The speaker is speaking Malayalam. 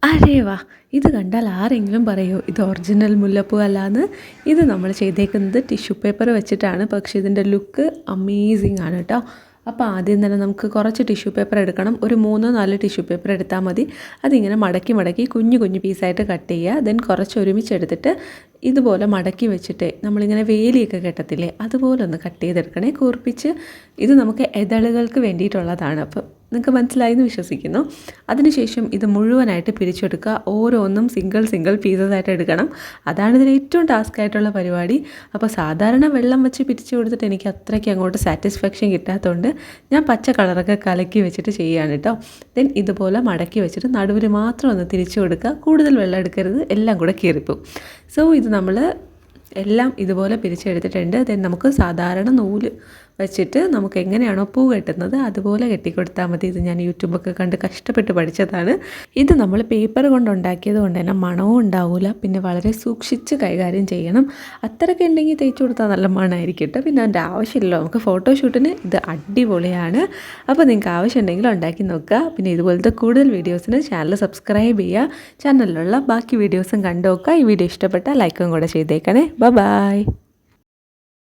അരേ വാ! ഇത് കണ്ടാൽ ആരെങ്കിലും പറയോ ഇത് ഒറിജിനൽ മുല്ലപ്പൂ അല്ലാന്ന്? ഇത് നമ്മൾ ചെയ്തേക്കുന്നത് ടിഷ്യൂ പേപ്പർ വെച്ചിട്ടാണ്. പക്ഷേ ഇതിൻ്റെ ലുക്ക് അമേസിങ് ആണ് കേട്ടോ. അപ്പോൾ ആദ്യം തന്നെ നമുക്ക് കുറച്ച് ടിഷ്യൂ പേപ്പർ എടുക്കണം. ഒരു 3-4 ടിഷ്യൂ പേപ്പർ എടുത്താൽ മതി. അതിങ്ങനെ മടക്കി മടക്കി കുഞ്ഞു കുഞ്ഞു പീസായിട്ട് കട്ട് ചെയ്യുക. ദെൻ കുറച്ച് ഒരുമിച്ചെടുത്തിട്ട് ഇതുപോലെ മടക്കി വെച്ചിട്ട് നമ്മളിങ്ങനെ വേലിയൊക്കെ കെട്ടത്തില്ലേ, അതുപോലെ ഒന്ന് കട്ട് ചെയ്തെടുക്കണേ, കൂർപ്പിച്ച്. ഇത് നമുക്ക് ഇതളുകൾക്ക് വേണ്ടിയിട്ടുള്ളതാണ്. അപ്പോൾ നിങ്ങൾക്ക് മനസ്സിലായി എന്ന് വിശ്വസിക്കുന്നു. അതിനുശേഷം ഇത് മുഴുവനായിട്ട് പിരിച്ചെടുക്കുക. ഓരോന്നും സിംഗിൾ പീസസ് ആയിട്ട് എടുക്കണം. അതാണ് ഇതിൽ ഏറ്റവും ടാസ്ക് ആയിട്ടുള്ള പരിപാടി. അപ്പോൾ സാധാരണ വെള്ളം വെച്ച് പിരിച്ചു കൊടുത്തിട്ട് എനിക്ക് അത്രയ്ക്ക് അങ്ങോട്ട് സാറ്റിസ്ഫാക്ഷൻ കിട്ടാത്തതുകൊണ്ട് ഞാൻ പച്ച കളറൊക്കെ കലക്കി വെച്ചിട്ട് ചെയ്യുകയാണ് കേട്ടോ. ദെൻ ഇതുപോലെ മടക്കി വെച്ചിട്ട് നടുവിൽ മാത്രം ഒന്ന് തിരിച്ചു കൊടുക്കുക. കൂടുതൽ വെള്ളം എടുക്കരുത്, എല്ലാം കൂടെ കീറിപ്പോവും. സോ ഇത് നമ്മൾ എല്ലാം ഇതുപോലെ പിരിച്ചെടുത്തിട്ടുണ്ട്. ദെൻ നമുക്ക് സാധാരണ നൂല് വെച്ചിട്ട് നമുക്ക് എങ്ങനെയാണോ പൂ കെട്ടുന്നത് അതുപോലെ കെട്ടിക്കൊടുത്താൽ മതി. ഇത് ഞാൻ യൂട്യൂബൊക്കെ കണ്ട് കഷ്ടപ്പെട്ട് പഠിച്ചതാണ്. ഇത് നമ്മൾ പേപ്പർ കൊണ്ടുണ്ടാക്കിയത് കൊണ്ട് തന്നെ മണവും ഉണ്ടാവില്ല. പിന്നെ വളരെ സൂക്ഷിച്ച് കൈകാര്യം ചെയ്യണം. അത്രയൊക്കെ ഉണ്ടെങ്കിൽ തേച്ച് കൊടുത്താൽ നല്ല മണമായിരിക്കും കേട്ടോ. പിന്നെ അതിൻ്റെ ആവശ്യമില്ലല്ലോ, നമുക്ക് ഫോട്ടോഷൂട്ടിന് ഇത് അടിപൊളിയാണ്. അപ്പോൾ നിങ്ങൾക്ക് ആവശ്യമുണ്ടെങ്കിൽ ഉണ്ടാക്കി നോക്കുക. പിന്നെ ഇതുപോലത്തെ കൂടുതൽ വീഡിയോസിന് ചാനൽ സബ്സ്ക്രൈബ് ചെയ്യുക. ചാനലിലുള്ള ബാക്കി വീഡിയോസും കണ്ടു നോക്കുക. ഈ വീഡിയോ ഇഷ്ടപ്പെട്ടാൽ ലൈക്കും കൂടെ ചെയ്തേക്കണേ. ബൈ.